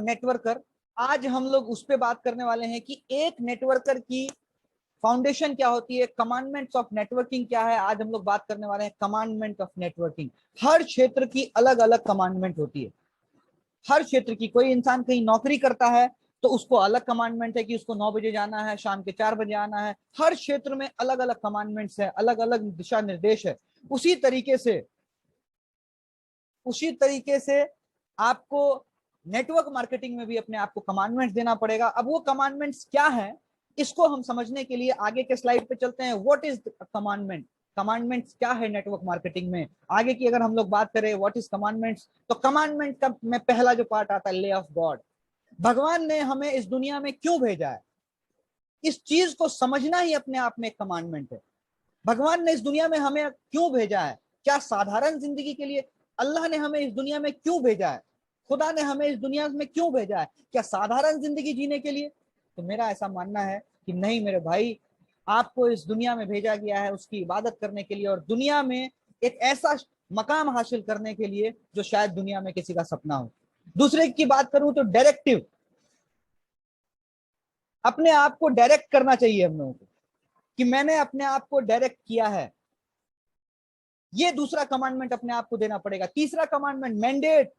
Networker. आज हम लोग उस पे बात करने वाले हैं कि एक नेटवर्कर की फाउंडेशन क्या होती है, कमांडमेंट्स ऑफ नेटवर्किंग क्या है। आज हम लोग बात करने वाले हैं कमांडमेंट ऑफ नेटवर्किंग। हर क्षेत्र की अलग अलग कमांडमेंट होती है, हर क्षेत्र की। कोई इंसान कहीं नौकरी करता है तो उसको अलग कमांडमेंट है कि उसको 9 बजे जाना है, शाम के 4 बजे आना है। हर क्षेत्र में अलग अलग कमांडमेंट्स है, अलग अलग दिशा निर्देश है। उसी तरीके से आपको नेटवर्क मार्केटिंग में भी अपने आप को कमांडमेंट्स देना पड़ेगा। अब वो कमांडमेंट्स क्या है, इसको हम समझने के लिए आगे के स्लाइड पे चलते हैं। व्हाट इज कमांडमेंट, कमांडमेंट्स क्या है नेटवर्क मार्केटिंग में। आगे की अगर हम लोग बात करें व्हाट इज कमांडमेंट्स, तो कमांडमेंट का में पहला जो पार्ट आता है, ले ऑफ गॉड। भगवान ने हमें इस दुनिया में क्यों भेजा है, इस चीज को समझना ही अपने आप में एक कमांडमेंट है। भगवान ने इस दुनिया में हमें क्यों भेजा है, क्या साधारण जिंदगी के लिए अल्लाह ने हमें इस दुनिया में क्यों भेजा है, खुदा ने हमें इस दुनिया में क्यों भेजा है, क्या साधारण जिंदगी जीने के लिए। तो मेरा ऐसा मानना है कि नहीं मेरे भाई, आपको इस दुनिया में भेजा गया है उसकी इबादत करने के लिए और दुनिया में एक ऐसा मकाम हासिल करने के लिए जो शायद दुनिया में किसी का सपना हो। दूसरे की बात करूं तो डायरेक्टिव, अपने आप को डायरेक्ट करना चाहिए हम लोगों को कि मैंने अपने आप को डायरेक्ट किया है। ये दूसरा कमांडमेंट अपने आप को देना पड़ेगा। तीसरा कमांडमेंट मैंडेट।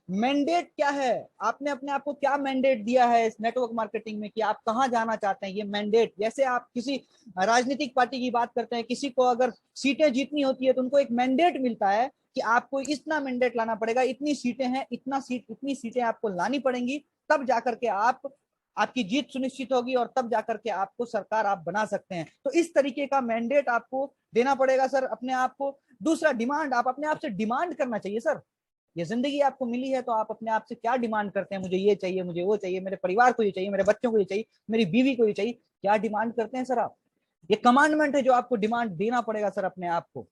मैंडेट क्या है, आपने अपने आप को क्या मैंडेट दिया है इस नेटवर्क मार्केटिंग में कि आप कहां जाना चाहते हैं। ये मैंडेट, जैसे आप किसी राजनीतिक पार्टी की बात करते हैं, किसी को अगर सीटें जीतनी होती है तो उनको एक मैंडेट मिलता है कि आपको इतना मैंडेट लाना पड़ेगा, इतनी सीटें हैं, इतनी सीटें आपको लानी पड़ेंगी, तब जाकर के आपकी जीत सुनिश्चित होगी और तब जाकर के आपको सरकार आप बना सकते हैं। तो इस तरीके का मैंडेट आपको देना पड़ेगा सर अपने आप को। दूसरा डिमांड, आप अपने आप से डिमांड करना चाहिए सर। ये जिंदगी आपको मिली है तो आप अपने आप से क्या डिमांड करते हैं, मुझे ये चाहिए, मुझे वो चाहिए, मेरे परिवार को ये चाहिए, मेरे बच्चों को ये चाहिए, मेरी बीवी को ये चाहिए, क्या डिमांड करते हैं सर आप। ये कमांडमेंट है जो आपको डिमांड देना पड़ेगा सर अपने आप को।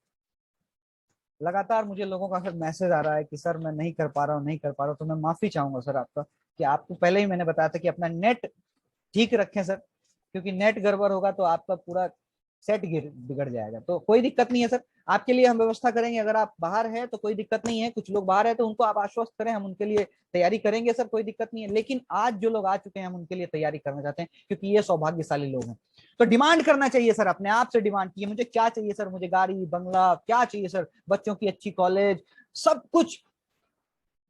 लगातार मुझे लोगों का सर मैसेज आ रहा है कि सर मैं नहीं कर पा रहा हूँ, नहीं कर पा रहा हूँ। तो मैं माफी चाहूंगा सर आपका कि आपको पहले ही मैंने बताया था कि अपना नेट ठीक रखें सर, क्योंकि नेट गड़बड़ होगा तो आपका पूरा सेट बिगड़ जाएगा। तो कोई दिक्कत नहीं है सर, आपके लिए हम व्यवस्था करेंगे। अगर आप बाहर हैं तो कोई दिक्कत नहीं है, कुछ लोग बाहर है तो उनको आप आश्वस्त करें, हम उनके लिए तैयारी करेंगे सर, कोई दिक्कत नहीं है। लेकिन आज जो लोग आ चुके हैं हम उनके लिए तैयारी करना चाहते हैं क्योंकि ये सौभाग्यशाली लोग हैं। तो डिमांड करना चाहिए सर, अपने आप से डिमांड कीजिए, मुझे क्या चाहिए सर, मुझे गाड़ी बंगला क्या चाहिए सर, बच्चों की अच्छी कॉलेज, सब कुछ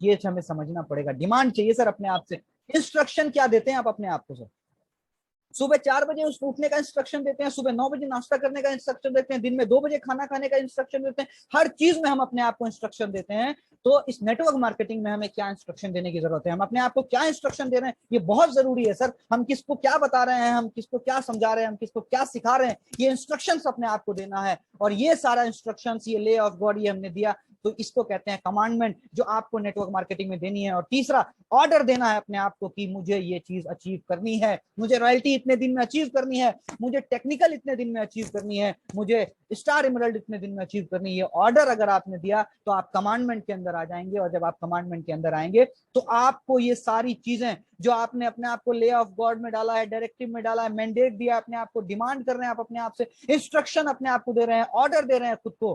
ये हमें समझना पड़ेगा। डिमांड चाहिए सर अपने आप से। इंस्ट्रक्शन क्या देते हैं आप अपने आप को सर, सुबह 4 बजे उसको उठने का इंस्ट्रक्शन देते हैं, सुबह 9 बजे नाश्ता करने का इंस्ट्रक्शन देते हैं, दिन में 2 बजे खाना खाने का इंस्ट्रक्शन देते हैं, हर चीज में हम अपने आप को इंस्ट्रक्शन देते हैं। तो इस नेटवर्क मार्केटिंग में हमें क्या इंस्ट्रक्शन देने की जरूरत है, हम अपने आप को क्या इंस्ट्रक्शन दे रहे हैं, ये बहुत जरूरी है सर। हम किसको क्या बता रहे हैं, हम किसको क्या समझा रहे हैं, हम किसको क्या सिखा रहे हैं, ये इंस्ट्रक्शंस अपने आप को देना है। और ये सारा इंस्ट्रक्शंस, ये ले ऑफ गॉड, ये हमने दिया, तो इसको कहते हैं कमांडमेंट, जो आपको नेटवर्क मार्केटिंग में देनी है। और तीसरा, ऑर्डर देना है अपने आप को कि मुझे ये चीज अचीव करनी है, मुझे रॉयल्टी इतने दिन में अचीव करनी है, मुझे टेक्निकल इतने दिन में अचीव करनी है, मुझे स्टार एमरल्ड इतने दिन में अचीव करनी है। ऑर्डर अगर आपने दिया तो आप कमांडमेंट के अंदर आ जाएंगे। और जब आप कमांडमेंट के अंदर आएंगे तो आपको ये सारी चीजें जो आपने अपने आप को ले ऑफ गॉड में डाला है, डायरेक्टिव में डाला है, मैंडेट दिया, अपने आप को डिमांड कर रहे हैं, आप अपने आप से इंस्ट्रक्शन अपने आप को दे रहे हैं, ऑर्डर दे रहे हैं खुद को,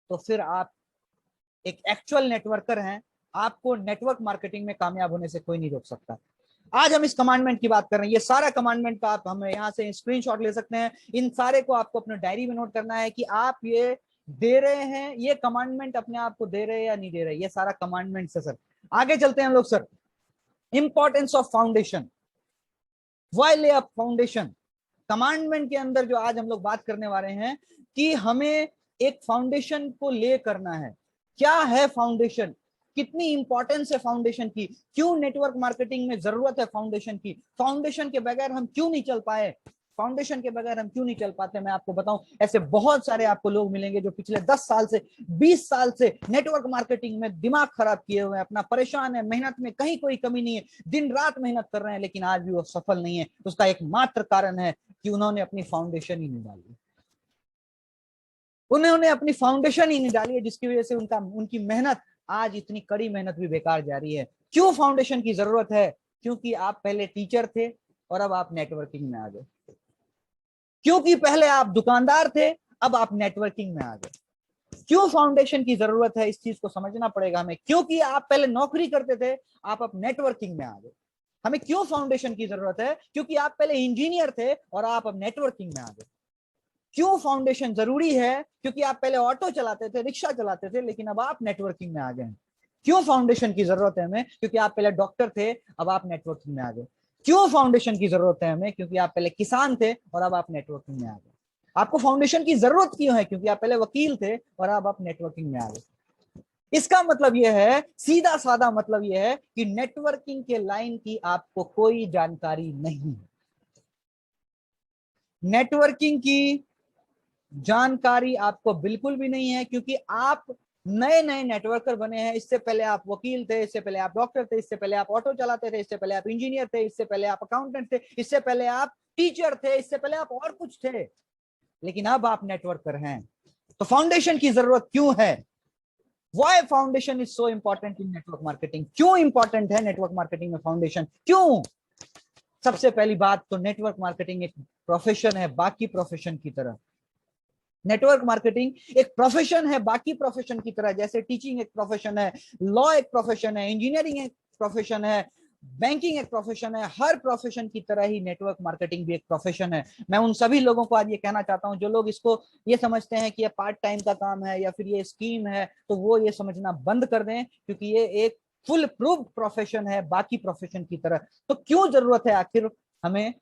तो फिर आप एक एक्चुअल नेटवर्कर हैं। आपको नेटवर्क मार्केटिंग में कामयाब होने से कोई नहीं रोक सकता। आज हम इस कमांडमेंट की बात कर रहे हैं, ये सारा कमांडमेंट का आप हमें यहाँ से स्क्रीनशॉट ले सकते हैं। इन सारे को आपको अपने डायरी में नोट करना है कि आप ये दे रहे हैं, ये कमांडमेंट अपने आप को दे रहे हैं या नहीं दे रहे, ये सारा कमांडमेंट है सर। आगे चलते हैं हम लोग sir. Importance of foundation, why ले अ फाउंडेशन। कमांडमेंट के अंदर जो आज हम लोग बात करने वाले हैं कि हमें एक फाउंडेशन को ले करना है। क्या है फाउंडेशन, कितनी इंपॉर्टेंस है फाउंडेशन की, क्यों नेटवर्क मार्केटिंग में जरूरत है फाउंडेशन की, फाउंडेशन के बगैर हम क्यों नहीं चल पाए, फाउंडेशन के बगैर हम क्यों नहीं चल पाते। मैं आपको बताऊं, ऐसे बहुत सारे आपको लोग मिलेंगे जो पिछले 10 साल से 20 साल से नेटवर्क मार्केटिंग में दिमाग खराब किए हुए हैं, अपना परेशान है, मेहनत में कहीं कोई कमी नहीं है, दिन रात मेहनत कर रहे हैं, लेकिन आज भी वो सफल नहीं है। उसका एकमात्र कारण है कि उन्होंने अपनी फाउंडेशन ही नहीं डाली, उन्होंने अपनी फाउंडेशन ही नहीं डाली है, जिसकी वजह से उनकी मेहनत, आज इतनी कड़ी मेहनत भी बेकार जा रही है। क्यों फाउंडेशन की जरूरत है, क्योंकि आप पहले टीचर थे और अब आप नेटवर्किंग में आ गए, क्योंकि पहले आप दुकानदार थे अब आप नेटवर्किंग में आ गए, क्यों फाउंडेशन की जरूरत है, इस चीज को समझना पड़ेगा हमें। क्योंकि आप पहले नौकरी करते थे, आप अब नेटवर्किंग में आ गए। हमें क्यों फाउंडेशन की जरूरत है? क्योंकि आप पहले इंजीनियर थे और आप अब नेटवर्किंग में आ गए। क्यों फाउंडेशन जरूरी है? क्योंकि आप पहले ऑटो चलाते थे, रिक्शा चलाते थे, लेकिन अब आप नेटवर्किंग में आ गए। क्यों फाउंडेशन की जरूरत है हमें? क्योंकि आप पहले डॉक्टर थे, अब आप नेटवर्किंग में आ गए। क्यों फाउंडेशन की जरूरत है हमें? क्योंकि आप पहले किसान थे और अब आप नेटवर्किंग में आ गए। आपको फाउंडेशन की जरूरत क्यों है? क्योंकि आप पहले वकील थे और अब आप नेटवर्किंग में आ गए। इसका मतलब यह है, सीधा साधा मतलब यह है कि नेटवर्किंग के लाइन की आपको कोई जानकारी नहीं। नेटवर्किंग की जानकारी आपको बिल्कुल भी नहीं है, क्योंकि आप नए नए नेटवर्कर बने हैं। इससे पहले आप वकील थे, इससे पहले आप डॉक्टर थे, इससे पहले आप ऑटो चलाते थे, इससे पहले आप इंजीनियर थे, इससे पहले आप अकाउंटेंट थे, इससे पहले आप टीचर थे, इससे पहले आप और कुछ थे, लेकिन अब आप नेटवर्कर हैं। तो फाउंडेशन की जरूरत क्यों है? Why foundation is so important in network marketing? क्यों इंपॉर्टेंट है नेटवर्क मार्केटिंग में फाउंडेशन? क्यों? सबसे पहली बात तो नेटवर्क मार्केटिंग एक प्रोफेशन है बाकी प्रोफेशन की तरह। नेटवर्क मार्केटिंग एक प्रोफेशन है बाकी प्रोफेशन की तरह। जैसे टीचिंग एक प्रोफेशन है, लॉ एक प्रोफेशन है, इंजीनियरिंग एक प्रोफेशन है, बैंकिंग एक प्रोफेशन है, हर प्रोफेशन की तरह ही नेटवर्क मार्केटिंग भी एक प्रोफेशन है। मैं उन सभी लोगों को आज ये कहना चाहता हूं जो लोग इसको ये समझते हैं कि ये पार्ट टाइम का काम है या फिर ये स्कीम है, तो वो ये समझना बंद कर दें, क्योंकि ये एक फुल प्रूफ प्रोफेशन है बाकी प्रोफेशन की तरह। तो क्यों जरूरत है आखिर हमें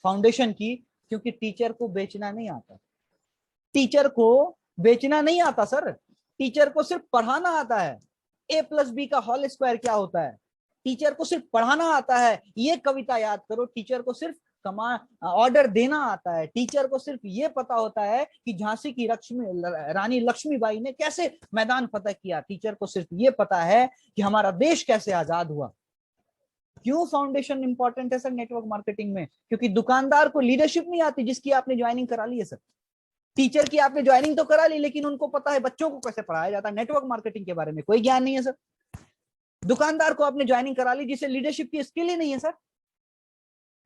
फाउंडेशन की? क्योंकि टीचर को बेचना नहीं आता। टीचर को बेचना नहीं आता सर, टीचर को सिर्फ पढ़ाना आता है। A+B का होल स्क्वायर क्या होता है? टीचर को सिर्फ पढ़ाना आता है। ये कविता याद करो, टीचर को सिर्फ ऑर्डर देना आता है। टीचर को सिर्फ ये पता होता है कि झांसी की रानी लक्ष्मीबाई ने कैसे मैदान फतह किया। टीचर को सिर्फ ये पता है कि हमारा देश कैसे आजाद हुआ। क्यों फाउंडेशन इंपॉर्टेंट है सर नेटवर्क मार्केटिंग में? क्योंकि दुकानदार को लीडरशिप नहीं आती, जिसकी आपने ज्वाइनिंग करा ली है सर। टीचर की आपने ज्वाइनिंग तो करा ली, लेकिन उनको पता है बच्चों को कैसे पढ़ाया जाता है, नेटवर्क मार्केटिंग के बारे में कोई ज्ञान नहीं है सर। दुकानदार को आपने ज्वाइनिंग करा ली, जिसे लीडरशिप की स्किल ही नहीं है सर,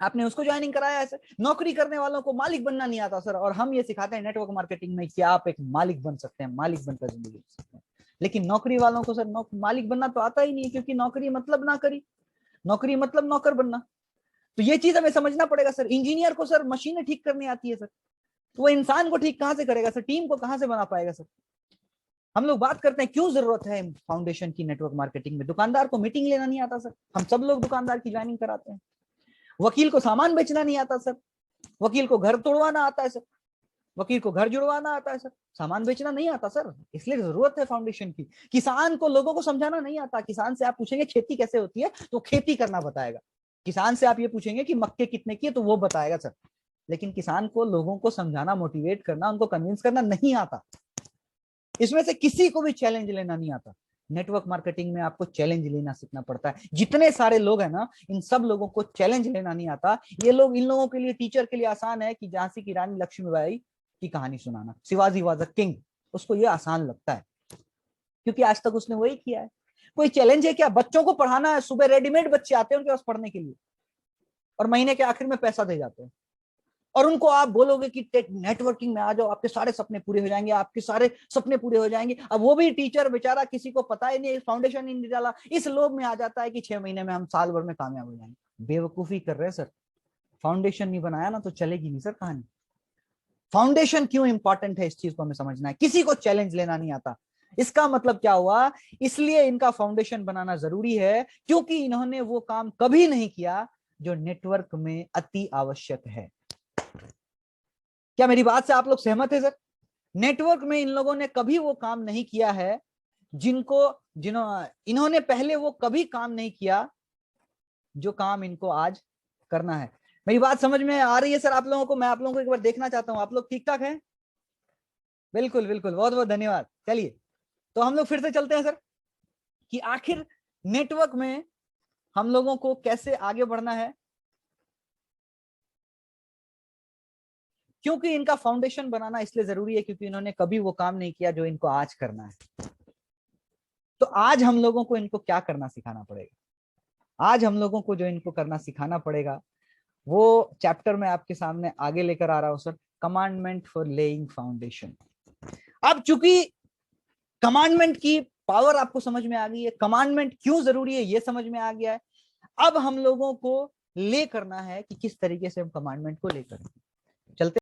आपने उसको ज्वाइनिंग कराया है सर। नौकरी करने वालों को मालिक बनना नहीं आता सर, और हम ये सिखाते हैं नेटवर्क मार्केटिंग में कि आप एक मालिक बन सकते हैं, मालिक बनकर जिंदगी जी सकते हैं। लेकिन नौकरी वालों को सर मालिक बनना तो आता ही नहीं है, क्योंकि नौकरी मतलब ना करी, नौकरी मतलब नौकर बनना। तो ये चीज हमें समझना पड़ेगा सर। इंजीनियर को सर मशीनें ठीक करनी आती है सर, तो वो इंसान को ठीक कहां से करेगा सर? टीम को कहां से बना पाएगा सर? हम लोग बात करते हैं क्यों जरूरत है फाउंडेशन की नेटवर्क मार्केटिंग में। दुकानदार को मीटिंग लेना नहीं आता सर, हम सब लोग दुकानदार की ज्वाइनिंग कराते हैं। वकील को सामान बेचना नहीं आता सर, वकील को घर तोड़वाना आता है सर, वकील को घर जुड़वाना आता है सर, सामान बेचना नहीं आता सर। इसलिए जरूरत है फाउंडेशन की। किसान को लोगों को समझाना नहीं आता। किसान से आप पूछेंगे खेती कैसे होती है, तो खेती करना बताएगा। किसान से आप ये पूछेंगे कि मक्के कितने की है, तो वो बताएगा सर। लेकिन किसान को लोगों को समझाना, मोटिवेट करना, उनको कन्विंस करना नहीं आता। इसमें से किसी को भी चैलेंज लेना नहीं आता। नेटवर्क मार्केटिंग में आपको चैलेंज लेना सीखना पड़ता है। जितने सारे लोग हैं ना, इन सब लोगों को चैलेंज लेना नहीं आता। ये लोग, इन लोगों के लिए, टीचर के लिए आसान है कि झांसी की रानी लक्ष्मीबाई की कहानी सुनाना, शिवाजी वाज अ किंग, उसको ये आसान लगता है, क्योंकि आज तक उसने वही किया है। कोई चैलेंज है क्या? बच्चों को पढ़ाना है, सुबह रेडीमेड बच्चे आते हैं उनके पास पढ़ने के लिए, और महीने के आखिर में पैसा दे जाते हैं, और उनको आप बोलोगे कि नेटवर्किंग में आ जाओ, आपके सारे सपने पूरे हो जाएंगे, आपके सारे सपने पूरे हो जाएंगे। अब वो भी टीचर बेचारा, किसी को पता ही नहीं, फाउंडेशन ही नहीं डाला, इस लोभ में आ जाता है कि 6 महीने में हम साल भर में कामयाब हो जाएंगे। बेवकूफी कर रहे हैं सर। फाउंडेशन नहीं बनाया ना तो चलेगी नहीं सर कहानी। फाउंडेशन क्यों इंपॉर्टेंट है, इस चीज को हमें समझना है। किसी को चैलेंज लेना नहीं आता। इसका मतलब क्या हुआ? इसलिए इनका फाउंडेशन बनाना जरूरी है, क्योंकि इन्होंने वो काम कभी नहीं किया जो नेटवर्क में अति आवश्यक है। क्या मेरी बात से आप लोग सहमत है सर? नेटवर्क में इन लोगों ने कभी वो काम नहीं किया है इन्होंने पहले वो कभी काम नहीं किया जो काम इनको आज करना है। मेरी बात समझ में आ रही है सर आप लोगों को? मैं आप लोगों को एक बार देखना चाहता हूं, आप लोग ठीक ठाक हैं? बिल्कुल बिल्कुल, बहुत बहुत धन्यवाद। चलिए, तो हम लोग फिर से चलते हैं सर, कि आखिर नेटवर्क में हम लोगों को कैसे आगे बढ़ना है, क्योंकि इनका फाउंडेशन बनाना इसलिए जरूरी है क्योंकि इन्होंने कभी वो काम नहीं किया जो इनको आज करना है। तो आज हम लोगों को इनको क्या करना सिखाना पड़ेगा? आज हम लोगों को जो इनको करना सिखाना पड़ेगा, वो चैप्टर में आपके सामने आगे लेकर आ रहा हूं sir, commandment for laying foundation. अब चूंकि कमांडमेंट की पावर आपको समझ में आ गई है, कमांडमेंट क्यों जरूरी है ये समझ में आ गया है। अब हम लोगों को ले करना है कि किस तरीके से हम कमांडमेंट को लेकर चलते